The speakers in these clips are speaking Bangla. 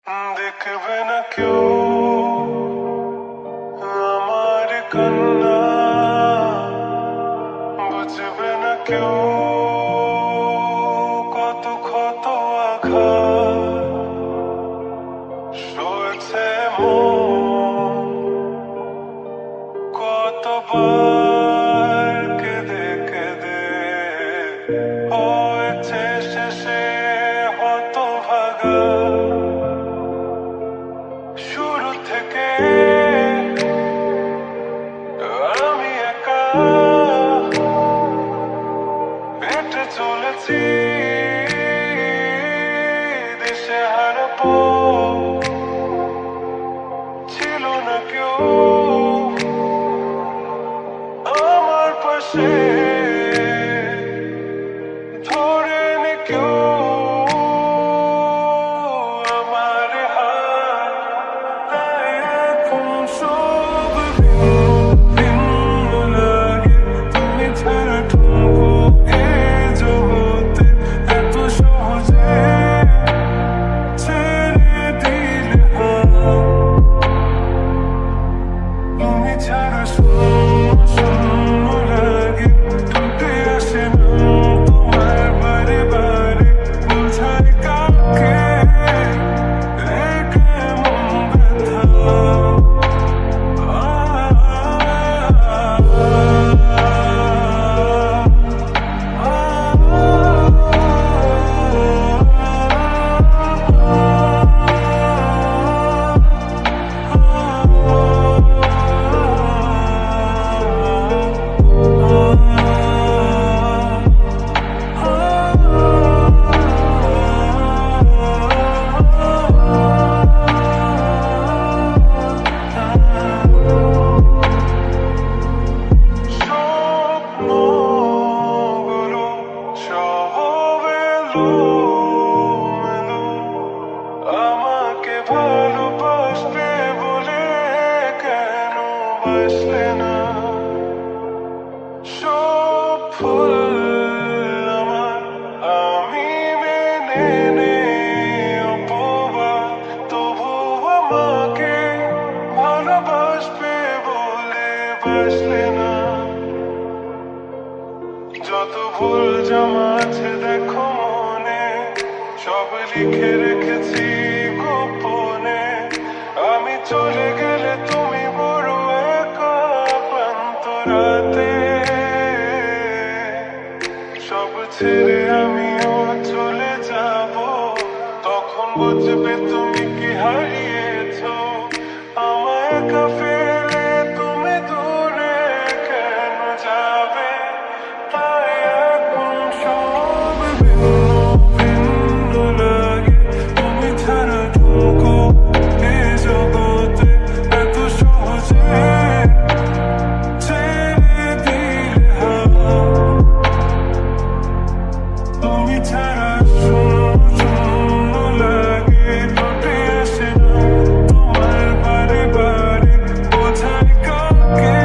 দেখবে না কেউ আমার কান্না, বুঝবে না কেউ কত ক্ষত আঘাত সয়েছে মন, কতবার কেঁদে কেঁদে হয়েছে শেষে হতভাগা। শুরু থেকে আমি একা হেঁটে চলেছি দেশে হারাবো, ছিল না কেউ আমার পাশে, ধরে নে কেউ আমার হাত। তাই এখন সব ভিন্ন ভিন্ন লাগে, তুমি ছাড়া ঠুনকো এ জগতে এত সহজে ছেড়ে দিলে হাত। তুমি ছাড়া শূন্য শূন্য লাগে, ঠোঁটে আসে নাম তোমার বারে বারে, বোঝায় কাকে এ কেমন ব্যথা। স্বপ্নগুলো সব এলোমেলো, আমাকে ভালোবাসবে বলে কেন বাসলে না। সব ভুল আমার, আমি মেনে নেই অপবাদ, তবু আমাকে ভালোবাসবে বলে বাসলে না। যত ভুল জমা আছে দেখো মনে, সব লিখে রেখেছি গোপনে। আমি চলে গেলে তুমি বড় একা ক্লান্ত রাতে, সব ছেড়ে আমিও চলে যাব, তখন বুঝবে তুমি কি হারিয়েছো। আমায় একা ফেলে তুমি দূরে কেন যাবে। তাই এখন সব ভিন্ন ভিন্ন লাগে, তুমি ছাড়া ঠুনকো এ জগতে এত সহজে ছেড়ে দিলে হাত। তুমি ছাড়া শূন্য শূন্য লাগে, ঠোঁটে আসে নাম তোমার বারে বারে, বোঝায় কাকে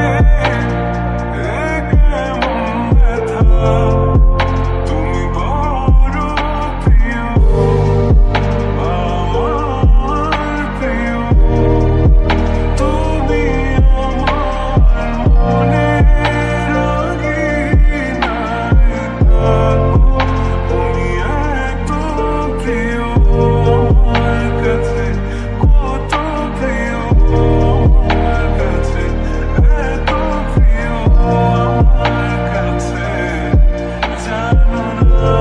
এ কেমন ব্যথা। তুমি বড় প্রিয়, আমার প্রিয়, তুমি আমার মনের আঙিনায় থাকো। তুমি এত প্রিয় আমার কাছে, কত প্রিয় আমার কাছে, এত প্রিয় আমার কাছে, জানো না।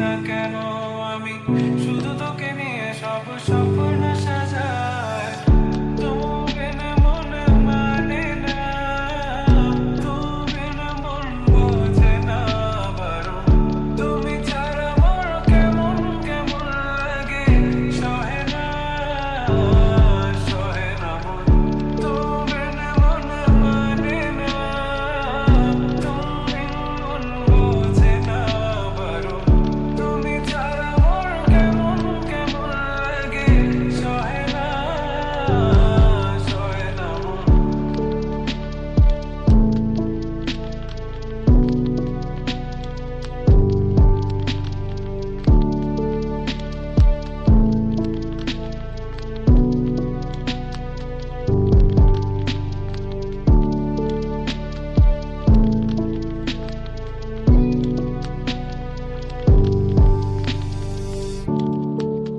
না কেন আমি শুধু তোকে নিয়ে সব স্বপ্ন সাজাই তুমি না মনে মানে না তুমি না মন বোঝে না বারণ তুমি ছাড়া মোর কেমন কেমন লাগে সহে না মন তুমি না মনে মানে না তুমি মন বোঝে না বারণ তুমি ছাড়া মোর কেমন কেমন লাগে সহে না মন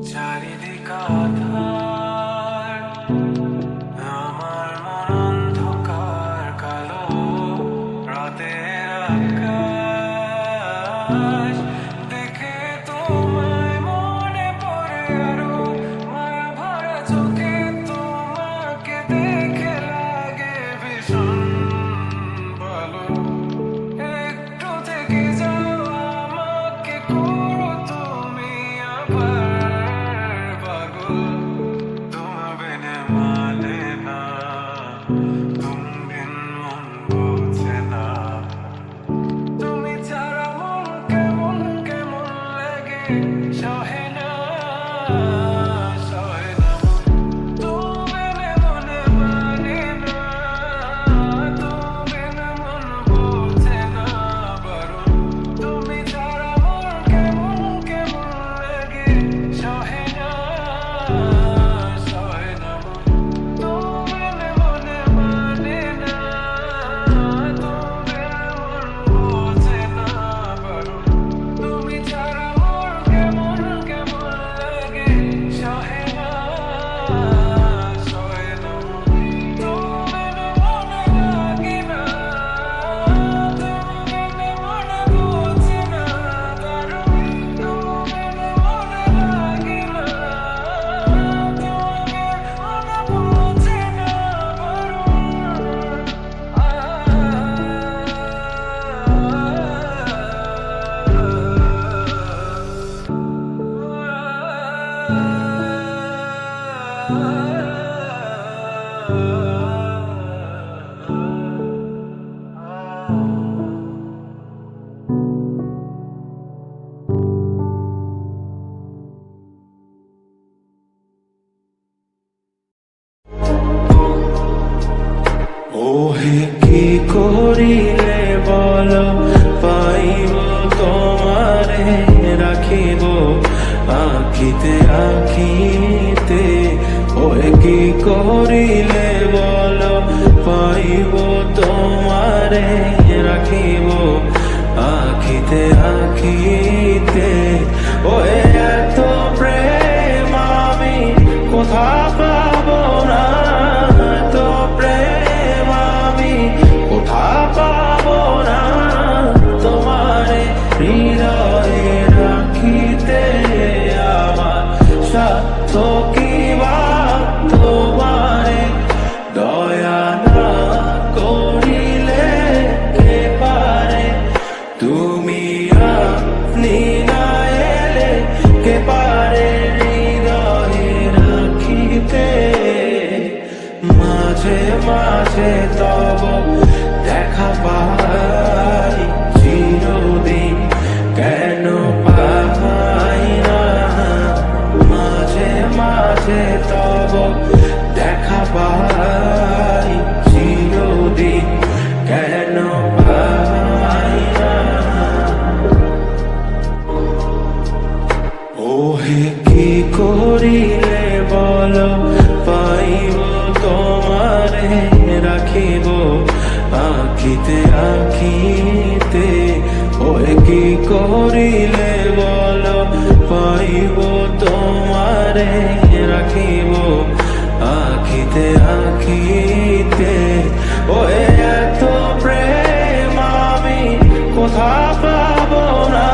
চারিদিক আঁধার আমার মন অন্ধকার কালো রাতের আকাশ দেখে তোমায় মনে পড়ে আরো মায়া ভরা চোখে তোমাকে দেখে লাগে ভীষণ ভালো একটু থেকে যাও আমাকে করো তুমি আবার পাগল তোমার বিনে মানে না তুমি মন বোঝে না তুমি ছাড়া মন কেমন কেমন লাগে সহে না মন তুমি না মনে মানে না তুমি না মন বোঝে না বারণ তুমি ছাড়া মন কেমন কেমন লাগে সহে না মন তুমি না মনে মানে না তুমি না মন বোঝে না বারণ তুমি ছাড়া মোর কেমন কেমন লাগে সহে না মন তুমি না মনে লাগে না তুমি না মনে বোঝে না বারণ তুমি না মনে লাগে না তুমি মনে বোঝে না ওহে কি করিলে বলো পাইব তোমারে রাখিব আঁখিতে আঁখিতে ওহে কি করিলে বলো পাইব তোমারে রাখিব আঁখিতে আঁখিতে ওহে এত প্রেম আমি কোথা পাবো না এত প্রেম আমি কোথা পাবো না তোমারে হৃদয়ে রাখিতে আমার সাধ্য কি বা তোমারে দয়া না করিলে কে পারে তুমি আপনি না এলে কে পারে হৃদয়ে রাখিতে মাঝে মাঝে তব দেখা পাই চিরদিন কেন পাই না মাঝে মাঝে তব দেখা পাই চিরদিন কেন পাই না ওহে কি করিলে বলো পাইব তোমারে রাখিব আঁখিতে আঁখিতে ওহে কি করিলে বলো পাইব তোমারে রাখিব আঁখিতে আঁখিতে ওহে এত প্রেম আমি কোথা পাবো না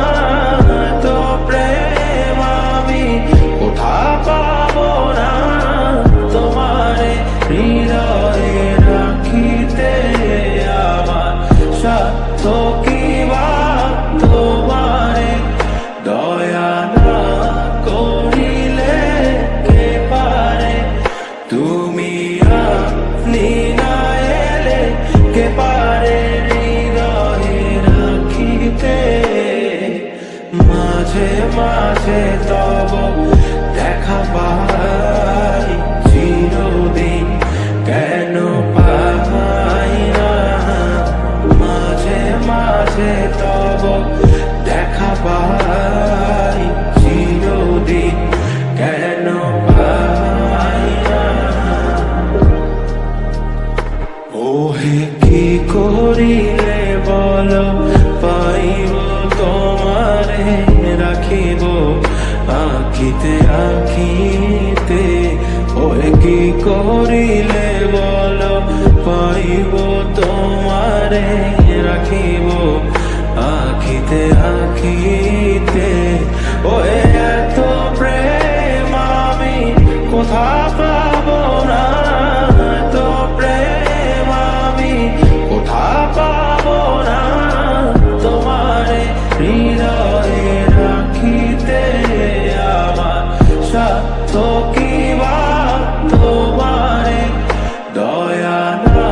এত মাঝে মাঝে তব দেখা পাই চিরদিন কেন পাই না মাঝে মাঝে তব দেখা পাই চিরদিন কেন পাই না ওহে কি করিলে বলো পাইব তোমারে রাখিব আখিতে আখিতে ওহে কি করিলে বলো পাইব তোমারে রাখিব আখিতে আখিতে ওহে এত প্রেম আমি কোথা পাবো না এত প্রেম আমি কোথা পাবো না তোমারে হৃদয়ে রাখিতে আমার সাধ্য কি বা তোমারে দয়া না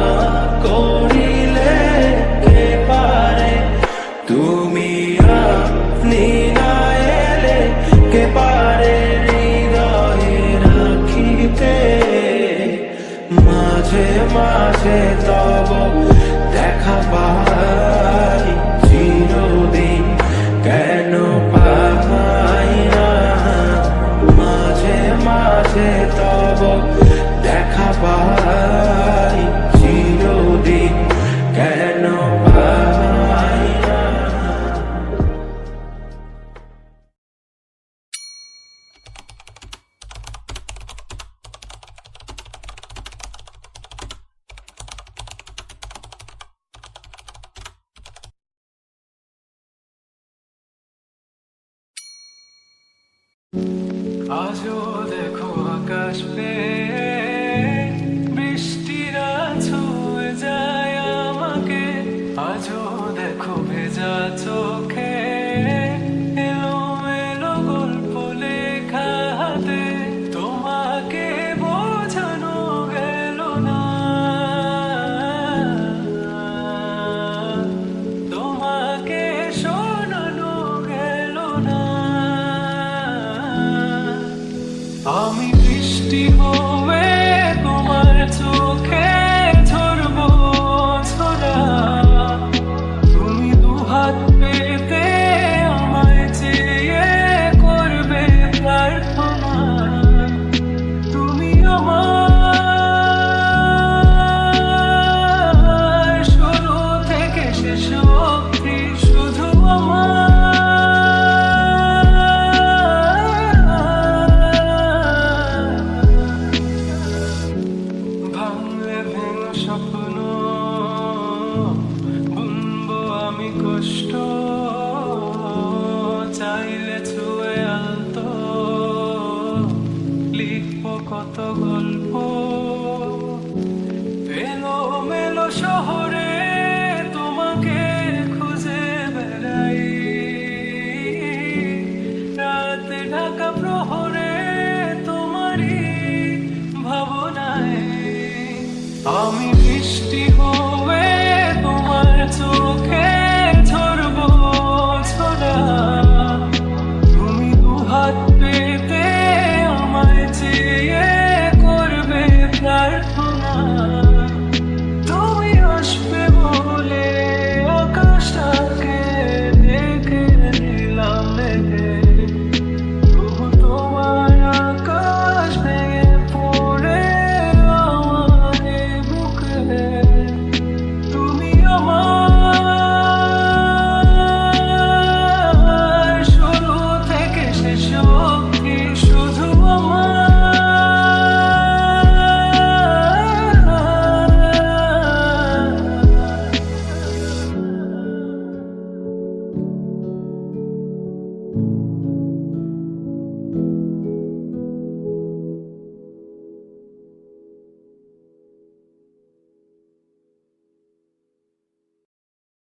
করিলে কে পারে তুমি আপনি না এলে কে পারে হৃদয়ে রাখিতে মাঝে মাঝে তব দেখা পাই চিরদিন কেন পাই না মাঝে মাঝে তব দেখা পাই চিরদিন কেন পাই না আজও দেখো আকাশ পেয়ে বৃষ্টিরা ছুঁয়ে যায় আমাকে আজও দেখো ভেজা চোখে এলোমেলো গল্প লেখা হাতে তোমাকে বোঝানো গেল না তোমাকে শোনানো গেল না আমি বৃষ্টি